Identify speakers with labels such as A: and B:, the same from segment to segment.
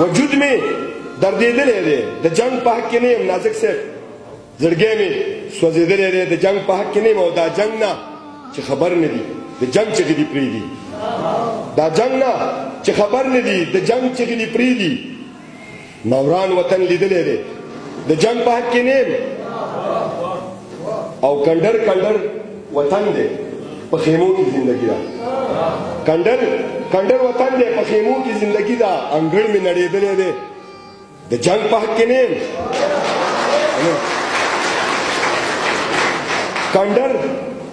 A: وجود مې دردېدلی دی د جنگ په حق کې نه یم نازک صاحب زړګی مې سوځېدلی دی د جنگ په حق کې نه یم او دا جنگ نه چې خبر نه دي د جنگ چغې دي پرېږدي دا جنگ نه چې خبر نه دي د جنگ چغې دي پرېږدي ما وران وطن لیدلی دی د جنگ په حق کې نه یم او کنډر کنډر وطن دی په خیمو کې زندگی ده کنډر وطن دی په خیمو کې زندگی ده انګړ مې نړېدلی دی د جنگ په حق کې نه یم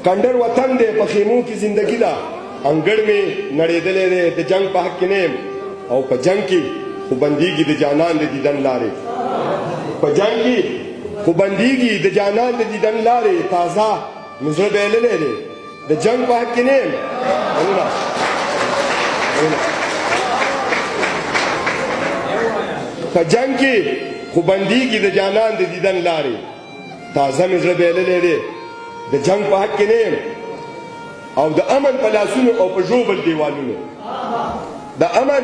A: کنډر وطن دی په خیمو کې زندگی ده انګړ مې نړېدلی دی د جنگ په حق کې نه یم او په جنگ کې خو بندېږي د جانان د دیدن لارې په جنگ کې خو بندېږي د جانان د دیدن لارې تازه مې زړه بایللی دی د جنگ په حق کې نه یم په جنگ کې خو بندېږي د جانان د دیدن لارې تازه مې زړه بایللی دی د جنگ په حق کې نه یم او د امن په لاسونو او په ژوبل دیوالونو د امن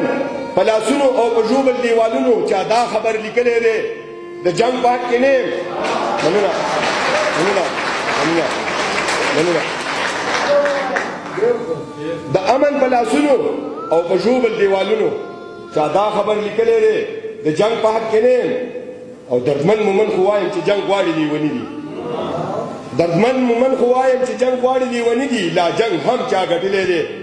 A: په لاسونو او په ژوبل دیوالونو چا دا خبر لیکلی دی د جنگ په حق کې نه یم مننه د امن په لاسونو او په ژوبل دیوالونو چا دا خبر لیکلی دی د جنگ په حق کې نه یم او دردمن مومن خو وایم چې جنگ غواړي لیوني دي دردمن مومن خو وایم چې جنگ غواړي لیوني دي لا جنگ هم چا ګټلی دی